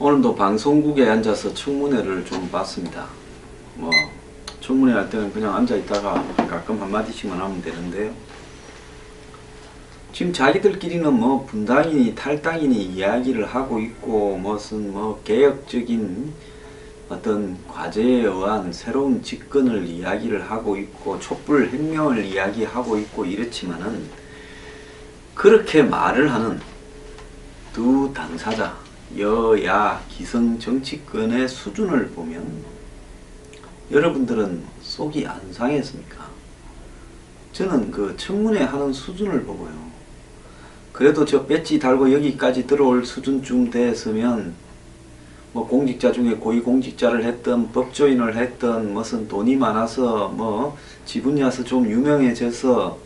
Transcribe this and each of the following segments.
오늘도 방송국에 앉아서 청문회를 좀 봤습니다. 뭐 청문회 할 때는 그냥 앉아 있다가 가끔 한마디씩만 하면 되는데요. 지금 자기들끼리는 뭐 분당이니 탈당이니 이야기를 하고 있고, 무슨 뭐 개혁적인 어떤 과제에 의한 새로운 집권을 이야기를 하고 있고, 촛불 혁명을 이야기하고 있고 이렇지만은, 그렇게 말을 하는 두 당사자, 여야 기성 정치권의 수준을 보면 여러분들은 속이 안 상했습니까? 저는 그 청문회 하는 수준을 보고요, 그래도 저 배지 달고 여기까지 들어올 수준쯤 됐으면 뭐 공직자 중에 고위공직자를 했던, 법조인을 했던, 무슨 돈이 많아서 뭐 지분야서 좀 유명해져서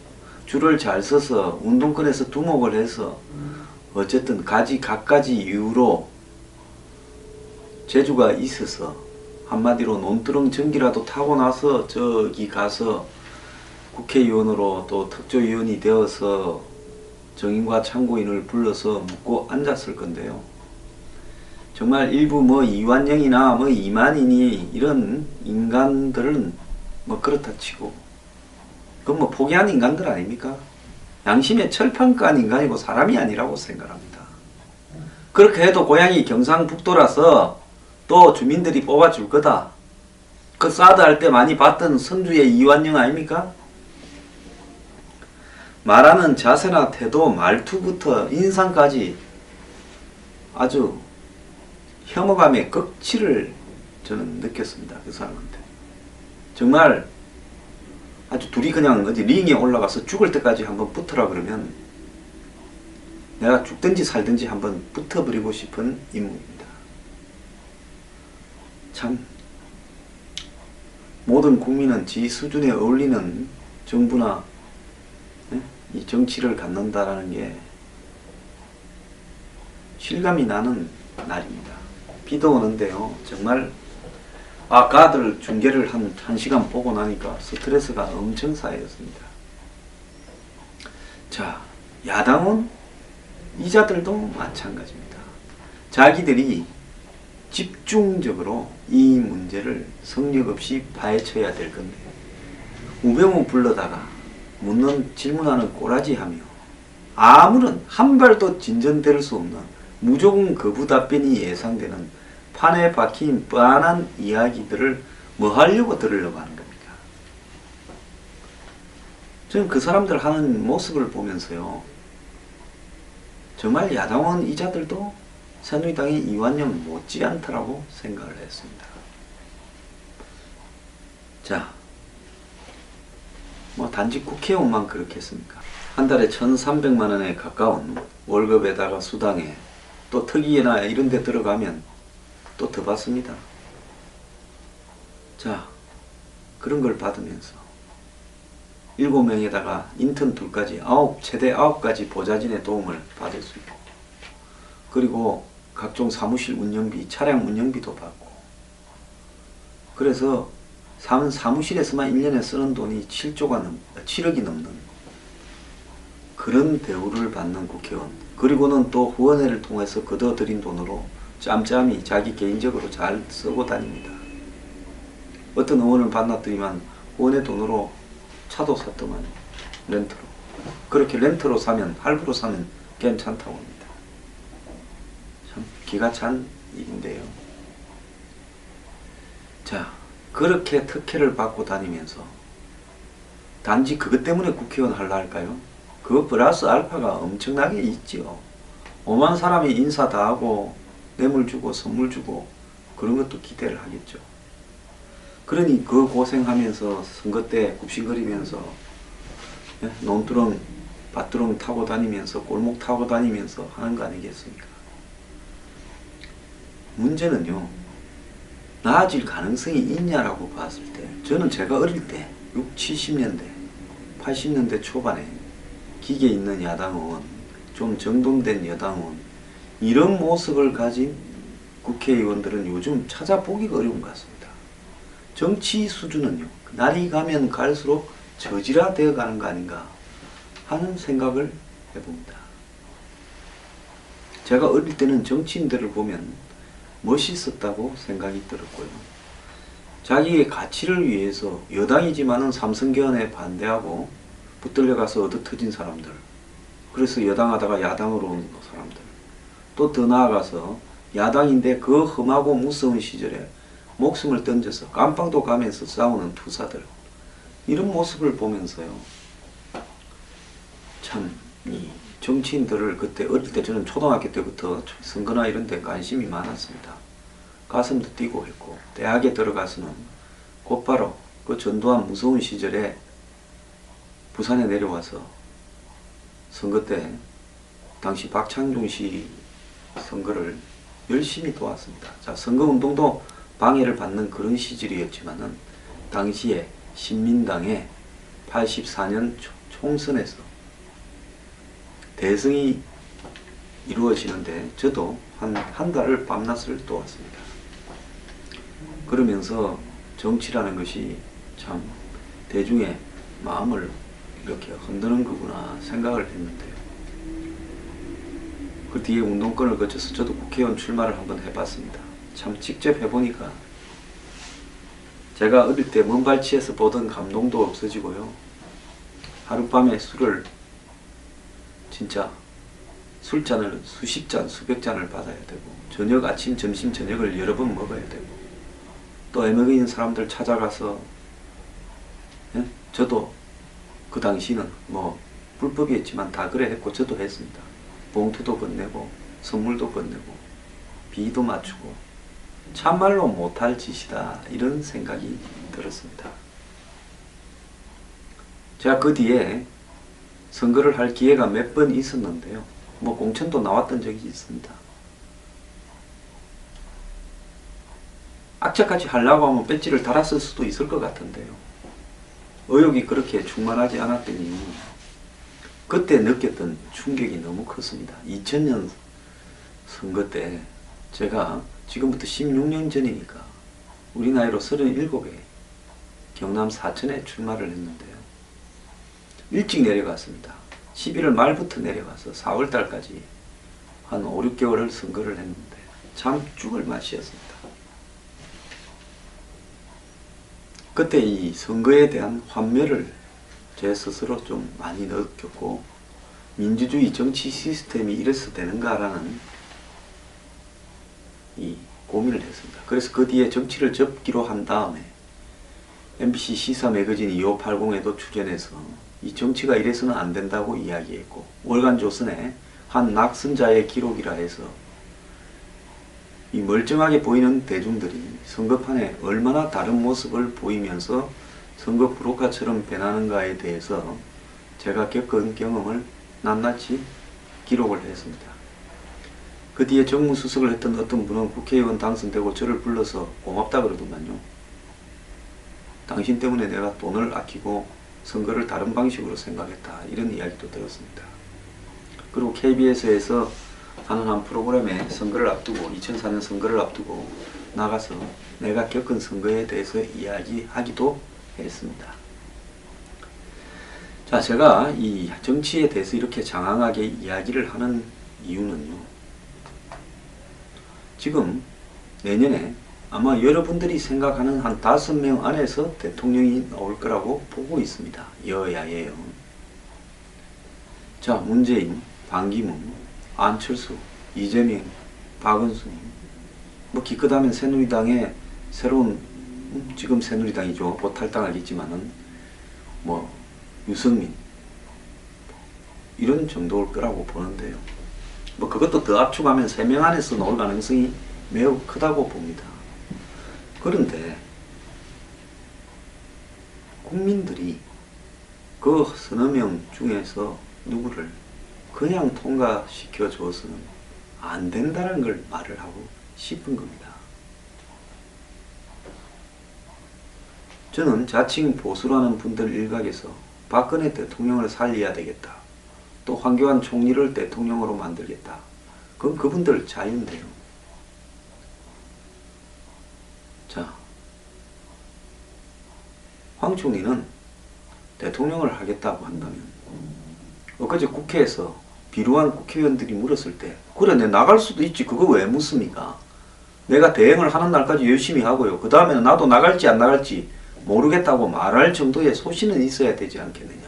줄을 잘 서서 운동권에서 두목을 해서 어쨌든 갖가지 이유로 재주가 있어서 한마디로 논두렁 전기라도 타고 나서 저기 가서 국회의원으로 또 특조위원이 되어서 정인과 참고인을 불러서 묻고 앉았을 건데요. 정말 일부 뭐 이완영이나 뭐 이만희니 이런 인간들은 뭐 그렇다 치고, 그건 뭐 포기한 인간들 아닙니까? 양심의 철판간 인간이고 사람이 아니라고 생각합니다. 그렇게 해도 고향이 경상북도라서 또 주민들이 뽑아줄 거다. 그 사드 할 때 많이 봤던 선주의 이완영 아닙니까? 말하는 자세나 태도, 말투부터 인상까지 아주 혐오감의 극치를 저는 느꼈습니다. 그 사람한테. 정말 아주 둘이 그냥 어디 링에 올라가서 죽을 때까지 한번 붙으라 그러면 내가 죽든지 살든지 한번 붙어버리고 싶은 인물입니다. 참, 모든 국민은 지 수준에 어울리는 정부나 이 정치를 갖는다라는 게 실감이 나는 날입니다. 비도 오는데요, 정말 아까들 중계를 한 1시간 보고 나니까 스트레스가 엄청 쌓였습니다. 자, 야당은 이자들도 마찬가지입니다. 자기들이 집중적으로 이 문제를 성역 없이 파헤쳐야 될 건데, 우병우 불러다가 묻는 질문하는 꼬라지하며 아무런 한 발도 진전될 수 없는 무조건 거부 답변이 예상되는 판에 박힌 뻔한 이야기들을 뭐 하려고 들으려고 하는 겁니까? 저는 그 사람들 하는 모습을 보면서요, 정말 야당원 이자들도 새누리당의 이완영 못지않다라고 생각을 했습니다. 자, 뭐 단지 국회의원만 그렇겠습니까? 한 달에 1,300만원에 가까운 월급에다가 수당에 또 특위나 이런 데 들어가면 또 더 받습니다. 자, 그런 걸 받으면서 7명에다가 인턴 2까지 최대 9가지 보좌진의 도움을 받을 수 있고, 그리고 각종 사무실 운영비, 차량 운영비도 받고, 그래서 사무실에서만 1년에 쓰는 돈이 7억이 넘는 그런 대우를 받는 국회의원, 그리고는 또 후원회를 통해서 걷어들인 돈으로 짬짬이 자기 개인적으로 잘 쓰고 다닙니다. 어떤 의원을 만났더니만 후원회 돈으로 차도 샀더만, 렌트로. 그렇게 렌트로 사면, 할부로 사면 괜찮다고 합니다. 참 기가 찬 일인데요. 자, 그렇게 특혜를 받고 다니면서 단지 그것 때문에 국회의원 하려 할까요? 그거 플러스 알파가 엄청나게 있지요. 오만 사람이 인사 다 하고 뇌물 주고 선물 주고 그런 것도 기대를 하겠죠. 그러니 그 고생하면서 선거 때 굽신거리면서 논두렁 밭두렁 타고 다니면서 골목 타고 다니면서 하는 거 아니겠습니까? 문제는요, 나아질 가능성이 있냐라고 봤을 때, 저는 제가 어릴 때 60, 70년대 80년대 초반에 기계 있는 야당은, 좀 정돈된 여당은 이런 모습을 가진 국회의원들은 요즘 찾아보기가 어려운 것 같습니다. 정치 수준은요, 날이 가면 갈수록 저질화되어 가는 거 아닌가 하는 생각을 해봅니다. 제가 어릴 때는 정치인들을 보면 멋있었다고 생각이 들었고요. 자기의 가치를 위해서 여당이지만은 삼성개헌에 반대하고 붙들려 가서 얻어터진 사람들, 그래서 여당하다가 야당으로 온 사람들, 또 더 나아가서 야당인데 그 험하고 무서운 시절에 목숨을 던져서 깜빵도 가면서 싸우는 투사들, 이런 모습을 보면서요, 참 이 정치인들을, 그때 어릴 때 저는 초등학교 때부터 선거나 이런 데 관심이 많았습니다. 가슴도 뛰고 했고, 대학에 들어가서는 곧바로 그 전두환 무서운 시절에 부산에 내려와서 선거 때 당시 박창준 씨 선거를 열심히 도왔습니다. 자, 선거운동도 방해를 받는 그런 시절이었지만은 당시에 신민당의 84년 총선에서 대승이 이루어지는데 저도 한 달을 밤낮을 도왔습니다. 그러면서 정치라는 것이 참 대중의 마음을 이렇게 흔드는 거구나 생각을 했는데요. 그 뒤에 운동권을 거쳐서 저도 국회의원 출마를 한번 해봤습니다. 참 직접 해보니까 제가 어릴 때 먼발치에서 보던 감동도 없어지고요. 하룻밤에 술을 진짜 술잔을 수십 잔, 수백 잔을 받아야 되고, 저녁, 아침, 점심, 저녁을 여러 번 먹어야 되고, 또 애먹이 있는 사람들 찾아가서, 예? 저도 그 당시는 뭐 불법이었지만 다 그래 했고 저도 했습니다. 봉투도 건네고 선물도 건네고 비도 맞추고, 참말로 못할 짓이다, 이런 생각이 들었습니다. 제가 그 뒤에 선거를 할 기회가 몇 번 있었는데요. 뭐 공천도 나왔던 적이 있습니다. 악착같이 하려고 하면 배지를 달았을 수도 있을 것 같은데요. 의욕이 그렇게 충만하지 않았더니 그때 느꼈던 충격이 너무 컸습니다. 2000년 선거 때 제가 지금부터 16년 전이니까 우리 나이로 37에 경남 사천에 출마를 했는데요. 일찍 내려갔습니다. 11월 말부터 내려가서 4월 달까지 한 5, 6개월을 선거를 했는데 참 죽을 맛이었습니다. 그때 이 선거에 대한 환멸을 제 스스로 좀 많이 느꼈고, 민주주의 정치 시스템이 이래서 되는가라는 이 고민을 했습니다. 그래서 그 뒤에 정치를 접기로 한 다음에 MBC 시사 매거진 2580에도 출연해서 이 정치가 이래서는 안 된다고 이야기했고, 월간 조선의 한 낙선자의 기록이라 해서 이 멀쩡하게 보이는 대중들이 선거판에 얼마나 다른 모습을 보이면서 선거 불혹화처럼 변하는가에 대해서 제가 겪은 경험을 낱낱이 기록을 했습니다. 그 뒤에 정무수석을 했던 어떤 분은 국회의원 당선되고 저를 불러서 고맙다 그러더만요. 당신 때문에 내가 돈을 아끼고 선거를 다른 방식으로 생각했다, 이런 이야기도 들었습니다. 그리고 KBS에서 하는 한 프로그램에 선거를 앞두고, 2004년 선거를 앞두고 나가서 내가 겪은 선거에 대해서 이야기하기도 했습니다. 자, 제가 이 정치에 대해서 이렇게 장황하게 이야기를 하는 이유는요, 지금 내년에 아마 여러분들이 생각하는 한 5명 안에서 대통령이 나올 거라고 보고 있습니다. 여야예요. 자, 문재인, 반기문, 안철수, 이재명, 박은순, 뭐 기껏하면 새누리당의 새로운, 지금 새누리당이죠. 곧 탈당하겠지만은 뭐 유승민, 이런 정도일 거라고 보는데요. 뭐 그것도 더 압축하면 3명 안에서 나올 가능성이 매우 크다고 봅니다. 그런데 국민들이 그 서너 명 중에서 누구를 그냥 통과시켜 줘서는 안 된다는 걸 말을 하고 싶은 겁니다. 저는 자칭 보수라는 분들 일각에서 박근혜 대통령을 살려야 되겠다, 또 황교안 총리를 대통령으로 만들겠다, 그건 그분들 자유인데요. 자, 황 총리는 대통령을 하겠다고 한다면, 엊그제 국회에서 비루한 국회의원들이 물었을 때, 그래 내 나갈 수도 있지, 그거 왜 묻습니까? 내가 대행을 하는 날까지 열심히 하고요. 그 다음에는 나도 나갈지 안 나갈지 모르겠다고 말할 정도의 소신은 있어야 되지 않겠느냐.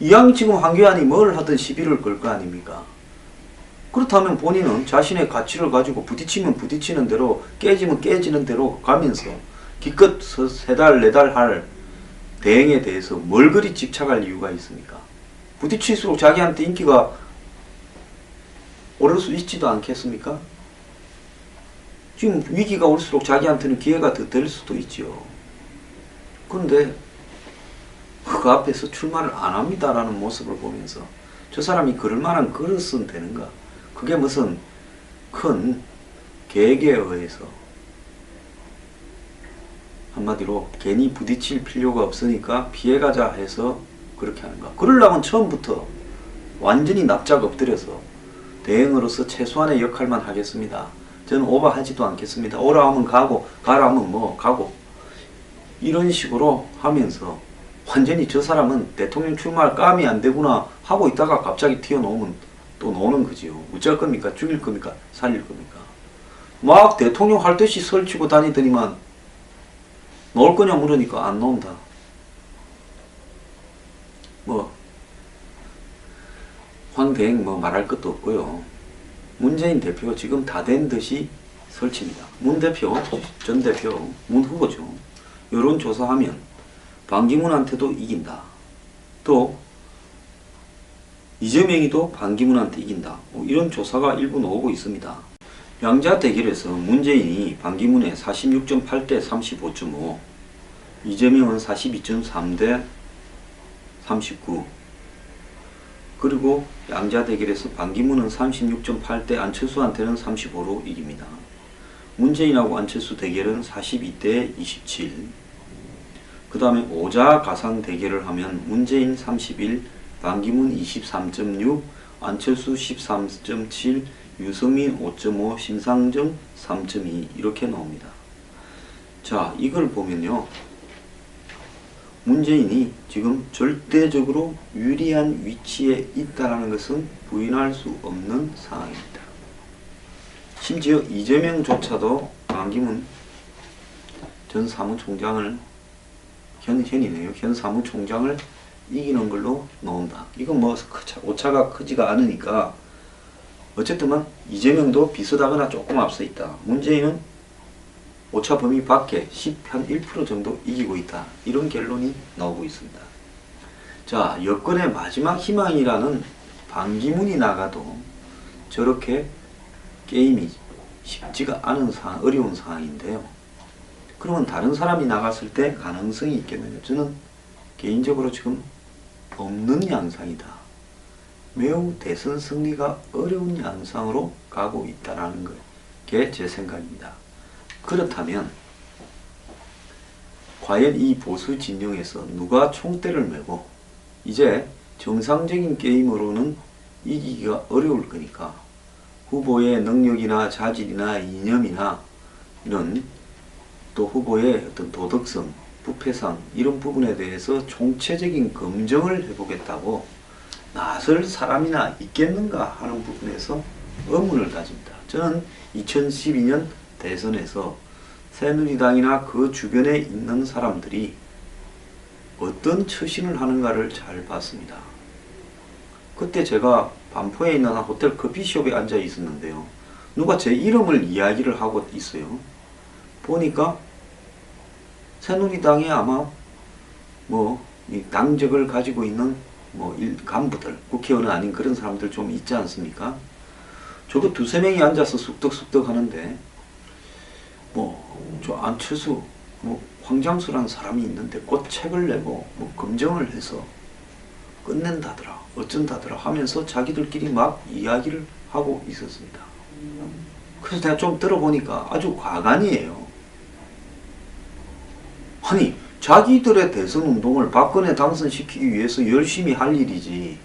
이왕 지금 황교안이 뭘 하든 시비를 걸 거 아닙니까? 그렇다면 본인은 자신의 가치를 가지고 부딪히면 부딪히는 대로 깨지면 깨지는 대로 가면서 기껏 3달 4달 할 대행에 대해서 뭘 그리 집착할 이유가 있습니까? 부딪힐수록 자기한테 인기가 오를 수 있지도 않겠습니까? 지금 위기가 올수록 자기한테는 기회가 더 될 수도 있지요. 그런데 그 앞에서 출마를 안 합니다라는 모습을 보면서 저 사람이 그럴 만한 그릇은 되는가? 그게 무슨 큰 계획에 의해서 한마디로 괜히 부딪힐 필요가 없으니까 피해가자 해서 그렇게 하는가? 그러려면 처음부터 완전히 납작 엎드려서 대행으로서 최소한의 역할만 하겠습니다. 저는 오버하지도 않겠습니다. 오라 하면 가고 가라 하면 뭐 가고 이런 식으로 하면서 완전히 저 사람은 대통령 출마할 감이 안 되구나 하고 있다가 갑자기 튀어나오면 또 노는 거지요. 어쩔 겁니까? 죽일 겁니까? 살릴 겁니까? 막 대통령 할 듯이 설치고 다니더니만 놓을 거냐 물으니까 안 놓는다. 뭐 황대행 뭐 말할 것도 없고요. 문재인 대표 지금 다 된 듯이 설치입니다. 문 대표, 전 대표, 문 후보죠. 여론조사하면 반기문한테도 이긴다. 또 이재명이도 반기문한테 이긴다. 이런 조사가 일부 나오고 있습니다. 양자 대결에서 문재인이 반기문에 46.8대 35.5, 이재명은 42.3 대 39, 그리고 양자 대결에서 반기문은 36.8대 안철수한테는 35로 이깁니다. 문재인하고 안철수 대결은 42대 27. 그 다음에 오자 가상 대결을 하면 문재인 31, 반기문 23.6, 안철수 13.7, 유승민 5.5, 심상정 3.2 이렇게 나옵니다. 자, 이걸 보면요. 문재인이 지금 절대적으로 유리한 위치에 있다는 것은 부인할 수 없는 상황입니다. 심지어 이재명조차도 반기문 전 사무총장을 현이네요. 현 사무총장을 이기는 걸로 나온다. 이건 뭐 오차가 크지가 않으니까 어쨌든 이재명도 비슷하거나 조금 앞서 있다. 문재인은 오차 범위 밖에 한 1% 정도 이기고 있다. 이런 결론이 나오고 있습니다. 자, 여권의 마지막 희망이라는 반기문이 나가도 저렇게 게임이 쉽지가 않은 상황, 어려운 상황인데요. 그러면 다른 사람이 나갔을 때 가능성이 있겠느냐? 저는 개인적으로 지금 없는 양상이다. 매우 대선 승리가 어려운 양상으로 가고 있다는 게 제 생각입니다. 그렇다면 과연 이 보수 진영에서 누가 총대를 메고 이제 정상적인 게임으로는 이기기가 어려울 거니까 후보의 능력이나 자질이나 이념이나 이런 또 후보의 어떤 도덕성, 부패상 이런 부분에 대해서 총체적인 검증을 해보겠다고 나설 사람이나 있겠는가 하는 부분에서 의문을 가집니다. 저는 2012년 대선에서 새누리당이나 그 주변에 있는 사람들이 어떤 처신을 하는가를 잘 봤습니다. 그때 제가 반포에 있는 호텔 커피숍에 앉아 있었는데요. 누가 제 이름을 이야기를 하고 있어요. 보니까 새누리당에 아마 이 당적을 가지고 있는 간부들, 국회의원 아닌 그런 사람들 좀 있지 않습니까? 저거 2-3명이 앉아서 쑥덕쑥덕 하는데 저 안철수 황장수라는 사람이 있는데 곧 책을 내고 검증을 해서 끝낸다더라 어쩐다더라 하면서 자기들끼리 막 이야기를 하고 있었습니다. 그래서 내가 좀 들어보니까 아주 과간이에요. 아니 자기들의 대선 운동을 박근혜 당선시키기 위해서 열심히 할 일이지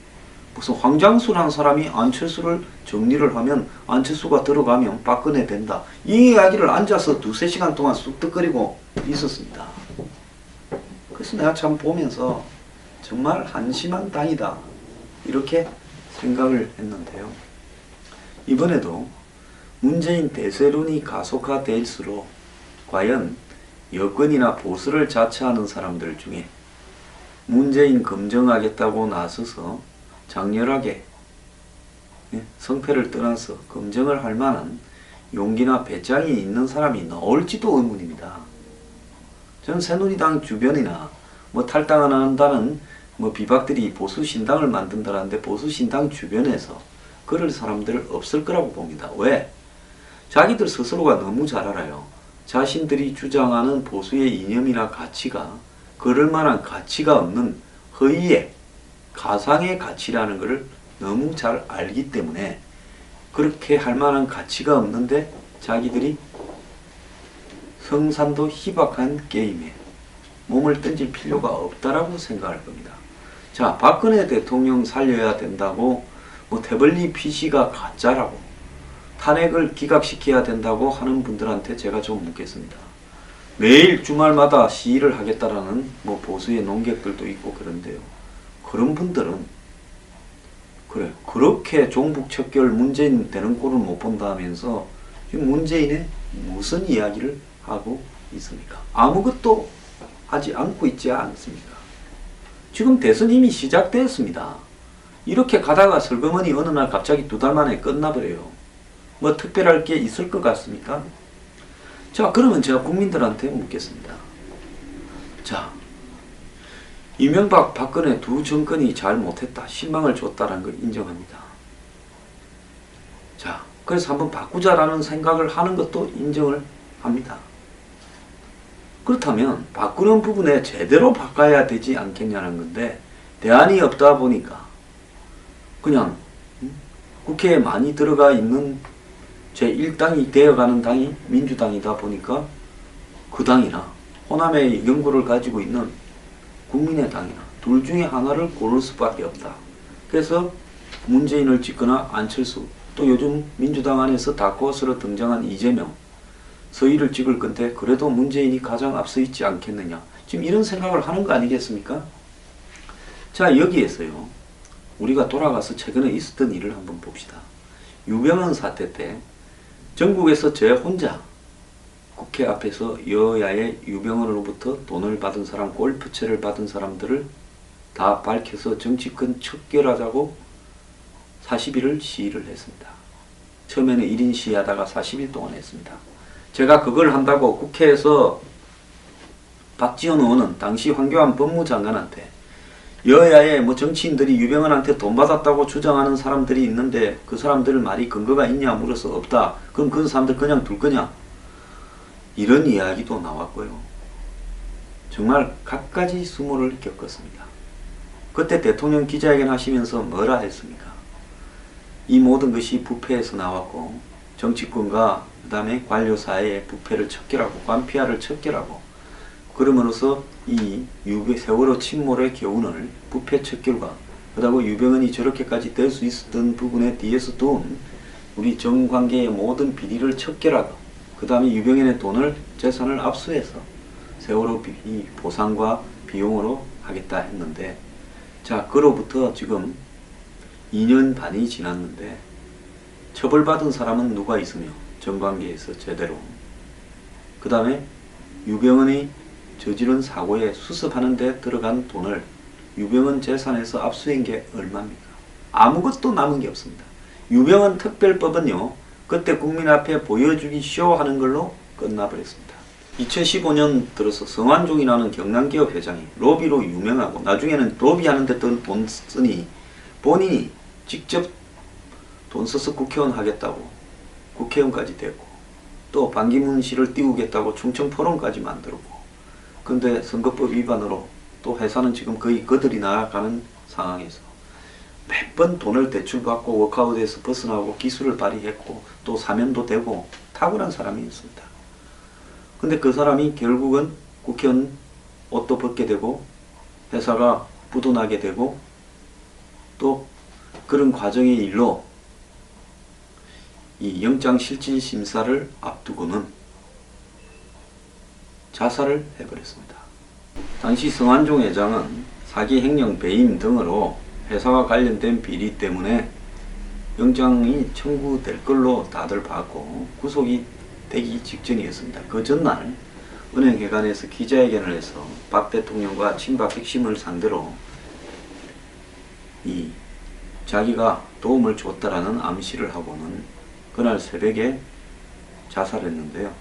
무슨 황장수라는 사람이 안철수를 정리를 하면 안철수가 들어가면 박근혜 된다. 이 이야기를 앉아서 2-3시간 동안 쑥덕거리고 있었습니다. 그래서 내가 참 보면서 정말 한심한 당이다 이렇게 생각을 했는데요. 이번에도 문재인 대세론이 가속화될수록 과연 여권이나 보수를 자처하는 사람들 중에 문재인 검증하겠다고 나서서 장렬하게 성패를 떠나서 검증을 할 만한 용기나 배짱이 있는 사람이 나올지도 의문입니다. 저는 새누리당 주변이나 탈당 안 한다는 비박들이 보수 신당을 만든다는데 보수 신당 주변에서 그럴 사람들 없을 거라고 봅니다. 왜? 자기들 스스로가 너무 잘 알아요. 자신들이 주장하는 보수의 이념이나 가치가 그럴 만한 가치가 없는 허위의 가상의 가치라는 것을 너무 잘 알기 때문에 그렇게 할 만한 가치가 없는데 자기들이 성산도 희박한 게임에 몸을 던질 필요가 없다라고 생각할 겁니다. 자, 박근혜 대통령 살려야 된다고 태블릿 PC가 가짜라고 탄핵을 기각시켜야 된다고 하는 분들한테 제가 좀 묻겠습니다. 매일 주말마다 시위를 하겠다라는 보수의 논객들도 있고 그런데요. 그런 분들은 그래 그렇게 종북 척결 문재인 되는 꼴을 못 본다면서 지금 문재인의 무슨 이야기를 하고 있습니까? 아무것도 하지 않고 있지 않습니까? 지금 대선 이미 시작되었습니다. 이렇게 가다가 슬그머니 어느 날 갑자기 2달 만에 끝나버려요. 특별할 게 있을 것 같습니까? 자, 그러면 제가 국민들한테 묻겠습니다. 자, 이명박, 박근혜 두 정권이 잘 못했다, 실망을 줬다라는 걸 인정합니다. 자, 그래서 한번 바꾸자라는 생각을 하는 것도 인정을 합니다. 그렇다면 바꾸는 부분에 제대로 바꿔야 되지 않겠냐는 건데 대안이 없다 보니까 그냥 국회에 많이 들어가 있는 제1당이 되어가는 당이 민주당이다 보니까 그 당이나 호남의 연구를 가지고 있는 국민의당이나 둘 중에 하나를 고를 수밖에 없다. 그래서 문재인을 찍거나 안철수, 또 요즘 민주당 안에서 다크호스로 등장한 이재명, 서희를 찍을 건데 그래도 문재인이 가장 앞서 있지 않겠느냐. 지금 이런 생각을 하는 거 아니겠습니까? 자, 여기에서요. 우리가 돌아가서 최근에 있었던 일을 한번 봅시다. 유병헌 사태 때 전국에서 저 혼자 국회 앞에서 여야의 유병헌으로부터 돈을 받은 사람, 골프채를 받은 사람들을 다 밝혀서 정치권 척결하자고 40일을 시위를 했습니다. 처음에는 1인 시위하다가 40일 동안 했습니다. 제가 그걸 한다고 국회에서 박지원 의원은 당시 황교안 법무장관한테 여야의 정치인들이 유병헌한테 돈 받았다고 주장하는 사람들이 있는데 그 사람들 말이 근거가 있냐 물어서 없다. 그럼 그 사람들 그냥 둘 거냐? 이런 이야기도 나왔고요. 정말 갖가지 수모를 겪었습니다. 그때 대통령 기자회견 하시면서 뭐라 했습니까? 이 모든 것이 부패에서 나왔고 정치권과 그 다음에 관료사회의 부패를 척결하고 관피아를 척결하고 그러므로서 이 세월호 침몰의 교훈을 부패 척결과 그다음에 유병헌이 저렇게까지 될 수 있었던 부분에 뒤에서 둔 우리 정관계의 모든 비리를 척결하고 그 다음에 유병헌의 돈을 재산을 압수해서 세월호 보상과 비용으로 하겠다 했는데 자 그로부터 지금 2년 반이 지났는데 처벌받은 사람은 누가 있으며 정관계에서 제대로 그 다음에 유병헌이 저지른 사고에 수습하는 데 들어간 돈을 유병헌 재산에서 압수한 게 얼마입니까? 아무것도 남은 게 없습니다. 유병헌 특별법은요. 그때 국민 앞에 보여주기 쇼하는 걸로 끝나버렸습니다. 2015년 들어서 성완종이라는 경남기업 회장이 로비로 유명하고 나중에는 로비하는 데 돈 쓰니 본인이 직접 돈 써서 국회의원 하겠다고 국회의원까지 됐고 또 반기문 씨를 띄우겠다고 충청 포럼까지 만들었고 근데 선거법 위반으로 또 회사는 지금 거의 거들이 나가는 상황에서 매번 돈을 대출받고 워크아웃에서 벗어나고 기술을 발휘했고 또 사면도 되고 탁월한 사람이었습니다. 근데 그 사람이 결국은 국회의원 옷도 벗게 되고 회사가 부도나게 되고 또 그런 과정의 일로 이 영장실질심사를 앞두고는 자살을 해버렸습니다. 당시 성완종 회장은 사기 횡령 배임 등으로 회사와 관련된 비리 때문에 영장이 청구될 걸로 다들 봤고 구속이 되기 직전이었습니다. 그 전날 은행회관에서 기자회견을 해서 박 대통령과 친박 핵심을 상대로 이 자기가 도움을 줬다라는 암시를 하고는 그날 새벽에 자살했는데요.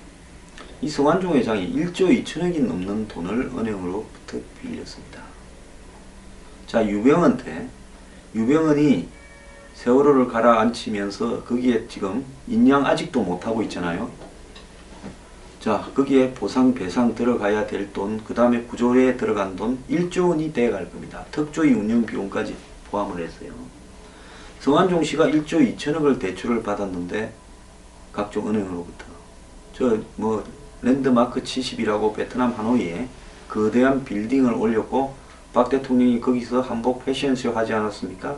이 성완종 회장이 1조 2천억이 넘는 돈을 은행으로부터 빌렸습니다. 자, 유병헌이 세월호를 가라앉히면서 거기에 지금 인양 아직도 못하고 있잖아요. 자, 거기에 보상 배상 들어가야 될 돈, 그 다음에 구조에 들어간 돈 1조 원이 돼갈 겁니다. 특조위 운영 비용까지 포함을 해서요. 성완종 씨가 1조 2천억을 대출을 받았는데 각종 은행으로부터 랜드마크 70이라고 베트남 하노이에 거대한 빌딩을 올렸고 박 대통령이 거기서 한복 패션쇼 하지 않았습니까?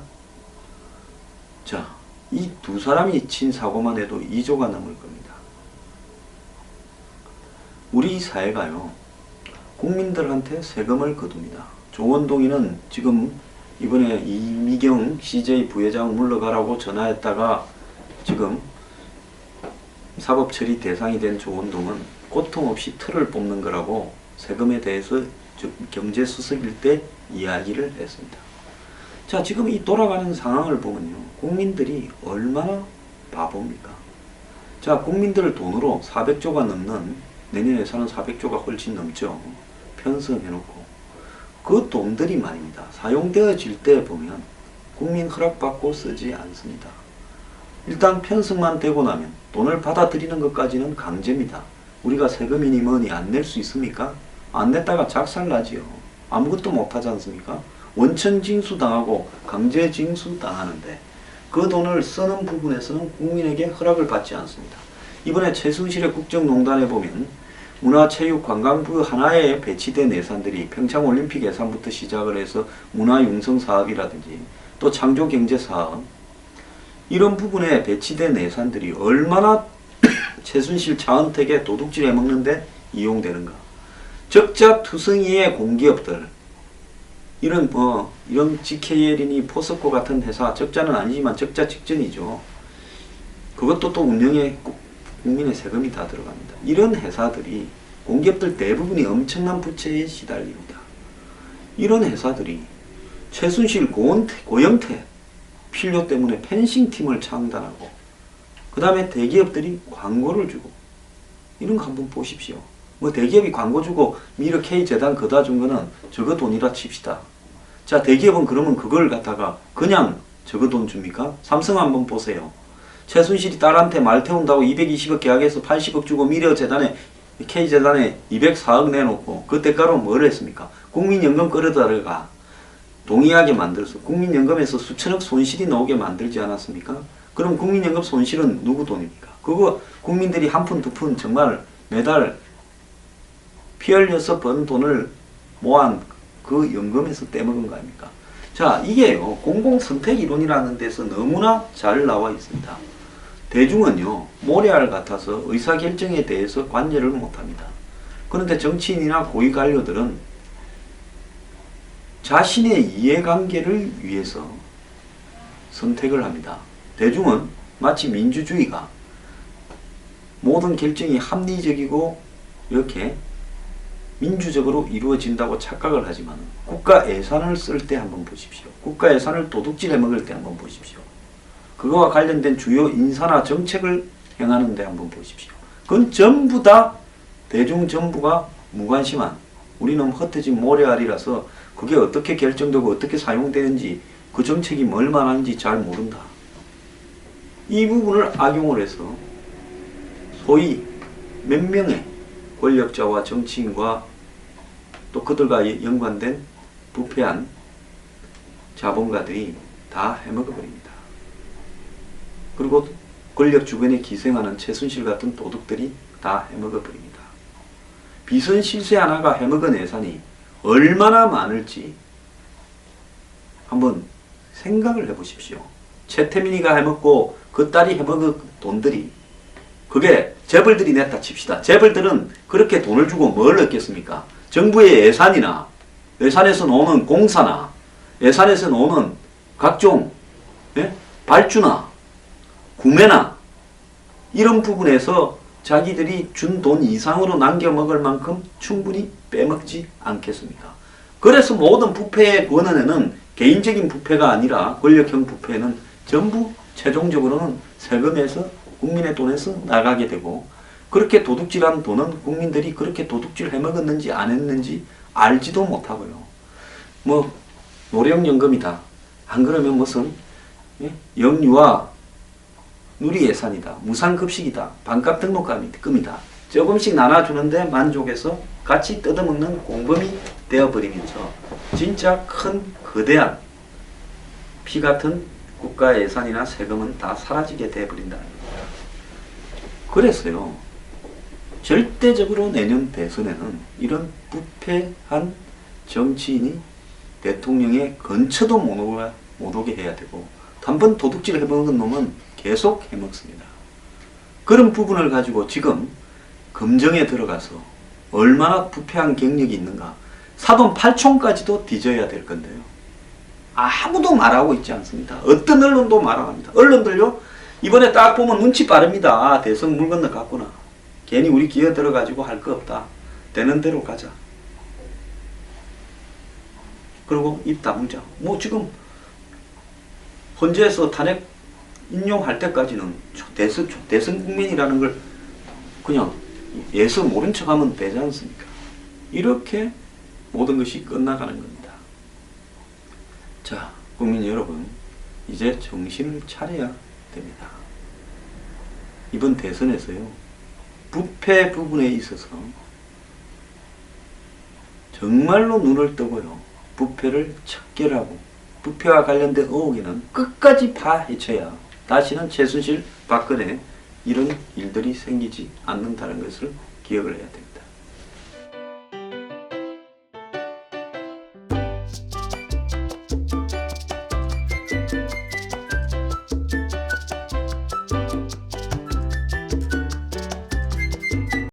자, 이 두 사람이 친 사고만 해도 2조가 넘을 겁니다. 우리 사회가요, 국민들한테 세금을 거둡니다. 조원동이는 지금 이번에 이미경 CJ 부회장 물러가라고 전화했다가 지금 사법 처리 대상이 된 조원동은 고통 없이 틀을 뽑는 거라고 세금에 대해서 경제수석일 때 이야기를 했습니다. 자, 지금 이 돌아가는 상황을 보면요, 국민들이 얼마나 바보입니까? 자, 국민들 돈으로 400조가 넘는, 내년 예산은 400조가 훨씬 넘죠. 편성해놓고 그 돈들이 말입니다, 사용되어질 때 보면 국민 허락받고 쓰지 않습니다. 일단 편성만 되고 나면 돈을 받아들이는 것까지는 강제입니다. 우리가 세금이니 뭐니 안 낼 수 있습니까? 안 냈다가 작살나지요. 아무것도 못하지 않습니까? 원천징수 당하고 강제징수 당하는데 그 돈을 쓰는 부분에서는 국민에게 허락을 받지 않습니다. 이번에 최순실의 국정농단에 보면 문화체육관광부 하나에 배치된 예산들이 평창올림픽 예산부터 시작을 해서 문화융성사업이라든지 또 창조경제사업, 이런 부분에 배치된 예산들이 얼마나 최순실 차은택의 도둑질 해먹는데 이용되는가. 적자투성이의 공기업들, 이런 GKL이니 포스코 같은 회사, 적자는 아니지만 적자 직전이죠. 그것도 또 운영에 국민의 세금이 다 들어갑니다. 이런 회사들이, 공기업들 대부분이 엄청난 부채에 시달립니다. 이런 회사들이 최순실, 고영태 필요 때문에 펜싱팀을 창단하고 그 다음에 대기업들이 광고를 주고, 이런 거 한번 보십시오. 뭐 대기업이 광고 주고 미르 K재단 그다 준 거는 저거 돈이라 칩시다. 자, 대기업은 그러면 그걸 갖다가 그냥 저거 돈 줍니까? 삼성 한번 보세요. 최순실이 딸한테 말 태운다고 220억 계약해서 80억 주고 미르 재단에, K재단에 204억 내놓고 그 대가로 뭘 했습니까? 국민연금 끌어다가 동의하게 만들어서 국민연금에서 수천억 손실이 나오게 만들지 않았습니까? 그럼 국민연금 손실은 누구 돈입니까? 그거 국민들이 한 푼 두 푼 정말 매달 피 흘려서 번 돈을 모아 그 연금에서 떼먹은 거 아닙니까? 자, 이게요, 공공선택 이론이라는 데서 너무나 잘 나와 있습니다. 대중은요, 모래알 같아서 의사결정에 대해서 관여를 못합니다. 그런데 정치인이나 고위 관료들은 자신의 이해관계를 위해서 선택을 합니다. 대중은 마치 민주주의가 모든 결정이 합리적이고 이렇게 민주적으로 이루어진다고 착각을 하지만 국가 예산을 쓸 때 한번 보십시오. 국가 예산을 도둑질해 먹을 때 한번 보십시오. 그거와 관련된 주요 인사나 정책을 행하는 데 한번 보십시오. 그건 전부 다 대중 전부가 무관심한, 우리는 흩어진 모래알이라서 그게 어떻게 결정되고 어떻게 사용되는지, 그 정책이 뭘 말하는지 잘 모른다. 이 부분을 악용을 해서 소위 몇 명의 권력자와 정치인과 또 그들과 연관된 부패한 자본가들이 다 해먹어버립니다. 그리고 권력 주변에 기생하는 최순실 같은 도둑들이 다 해먹어버립니다. 비선 실세 하나가 해먹은 예산이 얼마나 많을지 한번 생각을 해보십시오. 최태민이가 해먹고 그 딸이 해먹은 돈들이, 그게 재벌들이 냈다 칩시다. 재벌들은 그렇게 돈을 주고 뭘 얻겠습니까? 정부의 예산이나 예산에서 나오는 공사나 예산에서 나오는 각종 발주나 구매나 이런 부분에서 자기들이 준 돈 이상으로 남겨 먹을 만큼 충분히 빼먹지 않겠습니까? 그래서 모든 부패의 원인에는 개인적인 부패가 아니라 권력형 부패는 전부 최종적으로는 세금에서 국민의 돈에서 나가게 되고, 그렇게 도둑질한 돈은 국민들이 그렇게 도둑질 해먹었는지 안 했는지 알지도 못하고요. 뭐 노령연금이다, 안 그러면 무슨 영유아 누리예산이다, 무상급식이다, 반값 등록금이다, 조금씩 나눠주는데 만족해서 같이 뜯어먹는 공범이 되어버리면서 진짜 큰 거대한 피 같은 국가 예산이나 세금은 다 사라지게 되어버린다는 겁니다. 그래서요, 절대적으로 내년 대선에는 이런 부패한 정치인이 대통령의 근처도 못 오게 해야 되고, 한번 도둑질 해먹은 놈은 계속 해먹습니다. 그런 부분을 가지고 지금 검정에 들어가서 얼마나 부패한 경력이 있는가, 사돈 8촌까지도 뒤져야 될 건데요. 아무도 말하고 있지 않습니다. 어떤 언론도 말합니다. 언론들요, 이번에 딱 보면 눈치 빠릅니다. 대선 물 건너 갔구나. 괜히 우리 기어 들어가지고 할 거 없다. 되는 대로 가자. 그리고 입 다물자. 뭐 지금 헌재에서 탄핵 인용할 때까지는 대선 국민이라는 걸 그냥 예서 모른 척하면 되지 않습니까? 이렇게 모든 것이 끝나가는 겁니다. 자, 국민 여러분, 이제 정신을 차려야 됩니다. 이번 대선에서요, 부패 부분에 있어서 정말로 눈을 뜨고요, 부패를 척결하고 부패와 관련된 의혹에는 끝까지 파헤쳐야 다시는 최순실, 박근혜 이런 일들이 생기지 않는다는 것을 기억을 해야 됩니다.